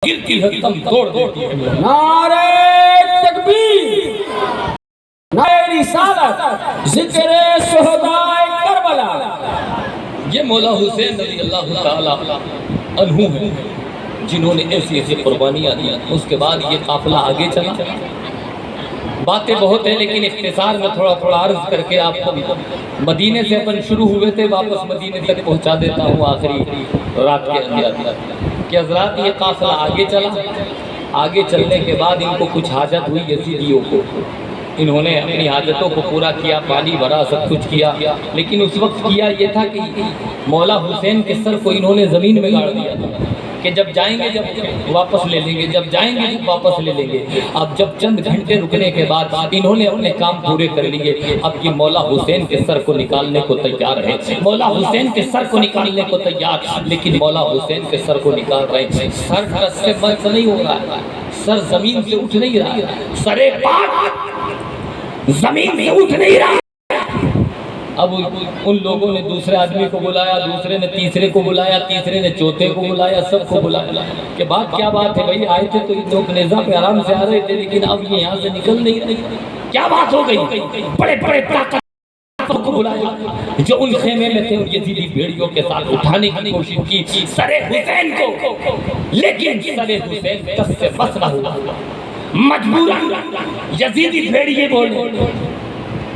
گرتی ہے تم توڑ دیتی ہے۔ نعرہ تکبیر، نعرہ رسالت، ذکر شہداء کربلا۔ یہ مولا حسین رضی اللہ تعالی عنہ ہیں جنہوں نے ایسی ایسی قربانیاں دی۔ اس کے بعد یہ قافلہ آگے چلا۔ باتیں بہت ہیں لیکن اختصار میں تھوڑا عرض کر کے آپ کو مدینے سے اپن شروع ہوئے تھے، واپس مدینے تک پہنچا دیتا ہوں آخری رات کے اندر کہ حضرات یہ قافلہ آگے چلا۔ آگے چلنے کے بعد ان کو کچھ حاجت ہوئی یزیدیوں کو، انہوں نے اپنی حاجتوں کو پورا کیا، پانی بھرا، سب کچھ کیا، لیکن اس وقت کیا یہ تھا کہ مولا حسین کے سر کو انہوں نے زمین میں گاڑ دیا تھا کہ جب جائیں گے جب واپس لے لیں گے، جب جائیں گے جب واپس لے لیں گے۔ اب جب چند گھنٹے رکنے کے بعد انہوں نے اپنے کام پورے کر لیے، اب یہ مولا حسین کے سر کو نکالنے کو تیار ہے، مولا حسین کے سر کو نکالنے کو تیار، لیکن مولا حسین کے سر کو نکال رہے ہیں۔ سر ٹس سے بچ نہیں ہو رہا ہے، سر زمین سے اٹھ نہیں رہا ہے، سر پاک زمین سے اٹھ نہیں رہا۔ اب ان لوگوں نے دوسرے آدمی کو بلایا، دوسرے نے تیسرے کو بلایا، تیسرے نے چوتھے کو بلایا، سب کو بلایا کہ بات کیا بات ہے بھائی، آئے تھے تو لوگ نیزہ پہ آرام سے آ رہے تھے لیکن اب یہ یہاں سے نکل نہیں رہے، کیا بات ہو گئی؟ بڑے بڑے طاقت کو بلایا جو ان خیمے میں تھے، ان یزیدی بھیڑیوں کے ساتھ اٹھانے کی کوشش کی سر حسین کو، لیکن سر حسین کس سے بس نہ ہوا۔ مجبوراً یزیدی بھیڑیے بولے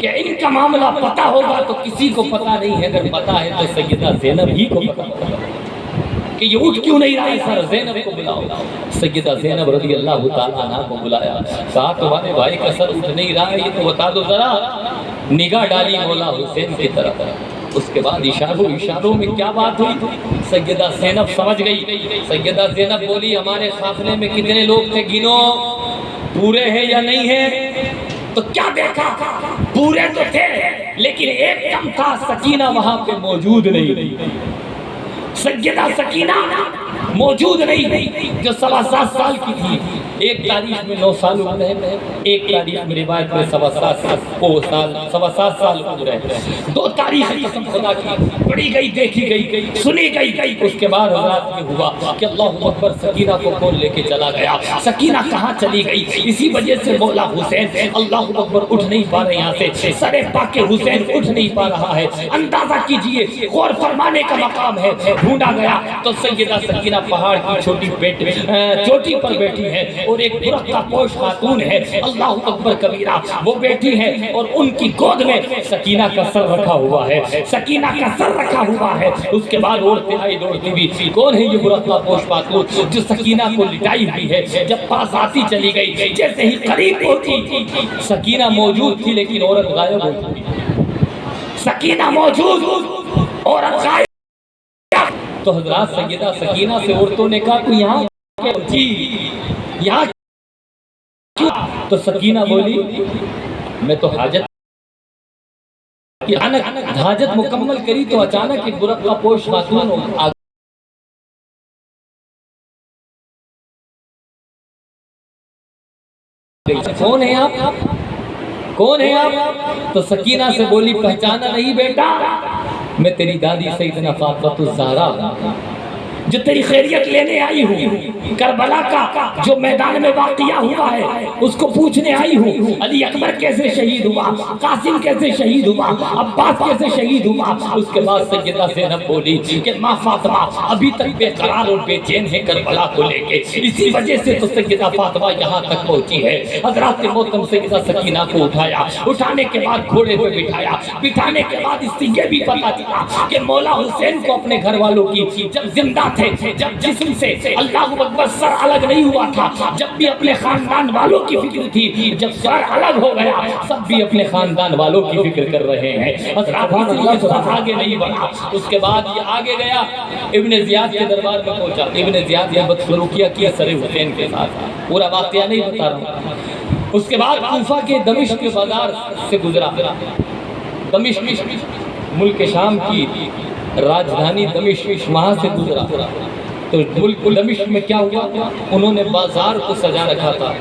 کہ ان کا معاملہ پتہ ہوگا تو کسی کو پتہ نہیں ہے، اگر پتہ ہے تو سیدہ زینب ہی کو پتہ ہوگا کہ یہ اٹھ کیوں نہیں رہا ہے، سر زینب کو بلاؤ۔ سیدہ زینب رضی اللہ تعالیٰ عنہ کو بلایا، کہا تمہارے بھائی کا سر اٹھ نہیں رہا ہے، یہ تو بتا دو ذرا۔ نگاہ ڈالی مولا حسین کی طرف، اس کے بعد اشاروں میں کیا بات ہوئی، سیدہ زینب سمجھ گئی۔ سیدہ زینب بولی ہمارے قافلے میں کتنے لوگ تھے گنو، پورے ہیں یا نہیں ہیں؟ تو کیا دیکھا، پورے تو تھے لیکن ایک کم تھا، سکینہ وہاں پہ موجود نہیں، سیدہ سکینہ موجود نہیں جو 7.25 سال کی تھی۔ ایک تاریخ میں 9 سال عمر ہے، ایک تاریخ میں روایت میں 7.25 سال عمر ہے۔ 2 تاریخ قسم خدا کی پڑھی گئی، دیکھی گئی، سنی گئی۔ اس کے بعد حضرات یہ ہوا کہ اللہ اکبر، سکینہ کو کون لے کے چلا گیا؟ سکینہ کہاں چلی گئی؟ اسی وجہ سے مولا حسین اللہ اکبر اٹھ نہیں پا رہے یہاں سے، سر پاک حسین اٹھ نہیں پا رہا ہے۔ اندازہ کیجئے، غور فرمانے کا مقام ہے۔ ڈھونڈا گیا تو سیدہ سکینہ پہاڑ کی چوٹی پر بیٹھی ہے اور ایک برقع پوش خاتون ہے، اللہ اکبر کبیرہ، وہ بیٹھی ہے اور ان کی گود میں سکینہ کا سر رکھا ہوا ہے، سکینہ کا سر رکھا ہوا ہے۔ اس کے بعد اوڑتے آئی دوڑتی بھی، کون ہے یہ برقع پوش خاتون جو سکینہ کو لٹائی ہوئی ہے؟ جب پاس آتی چلی گئی، جیسے ہی قریب ہوتی، سکینہ موجود تھی لیکن عورت غائب ہو چکی۔ سکینہ موجود، عورت غائب۔ تو حضرات سیدہ سکینہ سے عورتوں نے کہا تو یہاں جی یہاں کیوں؟ تو سکینہ بولی میں تو حاجت مکمل کری تو اچانک ایک برقع پوش خاتون کون ہے آپ؟ کون ہے آپ؟ تو سکینہ سے بولی پہچانا نہیں بیٹا، میں تیری دادی سیدنا فاطمہ الزہرا جو تیری خیریت لینے آئی ہوں، کربلا کا جو میدان میں واقعہ ہوا ہے اس کو پوچھنے آئی ہوں، علی اکبر کیسے شہید ہوا، قاسم کیسے شہید ہوا، عباس کیسے شہید ہوا۔ اس کے بعد سیدہ زینب بولی کہ ماں فاطمہ ابھی تک بے قرار اور بے چین ہے کربلا کو لے کے، اسی وجہ سے تو سیدہ فاطمہ یہاں تک پہنچی ہے۔ حضرات محترم سیدہ سکینہ کو اٹھایا، اٹھانے کے بعد گھوڑے پہ بٹھایا، بٹھانے کے بعد اس سے یہ بھی پتا چلا کہ مولا حسین کو اپنے گھر والوں کی جب زندہ تھے، جب جسم سے اللہ اکبر سر الگ نہیں ہوا تھا، جب بھی اپنے خاندان والوں کی فکر تھی، جب سر الگ ہو گیا سب بھی اپنے خاندان والوں کی فکر کر رہے ہیں۔ حضرات آگے نہیں بڑھا، اس کے بعد یہ آگے گیا، ابن زیاد کے دربار میں پہنچا۔ ابن زیاد یہ بدسلوکیہ کیا سر حسین کے ساتھ، پورا واقعہ نہیں بتا رہا ہوں۔ اس کے بعد کوفہ کے دمشق کے بازار سے گزرا، دمشق ملک شام کی راجدھانی دمشق، وہاں سے گزرا تو ملک دمشق میں کیا ہوا، انہوں نے بازار کو سجا رکھا تھا،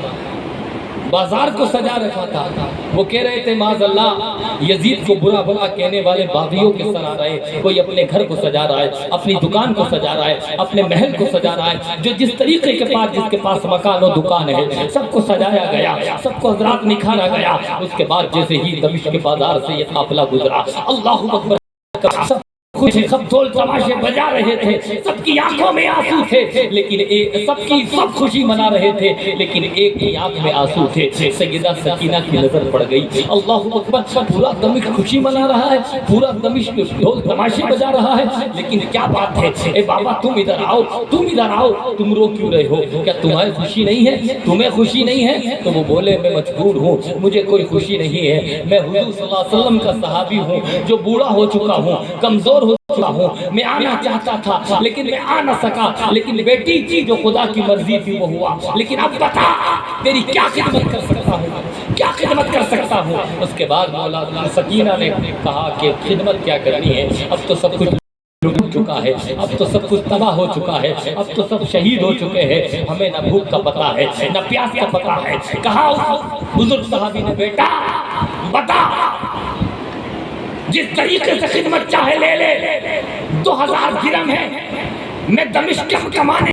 بازار کو سجا رکھا تھا. وہ کہہ رہے تھے معاذ اللہ یزید کو برا بھلا کہنے والے باغیوں کے سر آ رہے. کوئی اپنے گھر کو سجا رہا ہے, اپنی دکان کو سجا رہا ہے, اپنے محل کو سجا رہا ہے. جو جس طریقے کے پاس جس کے پاس مکان و دکان ہے سب کو سجایا گیا, سب کو حضرات نکھارا گیا. اس کے بعد جیسے ہی دمشق کے بازار سے یہ قافلہ گزرا, اللہ اکبر, سب خوش, سب ڈھول تماشے بجا رہے تھے, سب کی آنکھوں میں آنسو تھے, لیکن سب خوشی منا رہے تھے, لیکن ایک کی آنکھ میں آنسو تھے. سیدہ سکینہ کی نظر پڑ گئی. اللہ اکبر, پورا دمشق خوشی منا رہا ہے, پورا دمشق ڈھول تماشے بجا رہا ہے, لیکن کیا بات ہے, اے بابا تم ادھر آؤ, تم ادھر آؤ, تم رو کیوں رہے ہو, کیا تمہیں خوشی نہیں ہے, تمہیں خوشی نہیں ہے؟ تو وہ بولے میں مجبور ہوں, مجھے کوئی خوشی نہیں ہے, میں حضور صلی اللہ علیہ وسلم کا صحابی ہوں جو بوڑھا ہو چکا ہوں, کمزور ہو چکا ہوں, میں آنا چاہتا تھا لیکن میں آ نہ سکا, لیکن بیٹی تھی جو خدا کی مرضی تھی وہ ہوا. لیکن اب بتا تیری کیا خدمت کر سکتا ہوں, کیا خدمت کر سکتا ہوں؟ اس کے بعد مولا سکینہ نے کہا کہ خدمت کیا کرنی ہے, اب تو سب کچھ ڈوب چکا ہے, اب تو سب کچھ تباہ ہو چکا ہے, اب تو سب شہید ہو چکے ہیں, ہمیں نہ بھوک کا پتہ ہے نہ پیاس کا پتہ ہے. کہا اس بزرگ صحابی نے بیٹا بتا, جس طریقے سے خدمت چاہے لے لے, 2000 درہم ہے, میں دمشق کے کمانے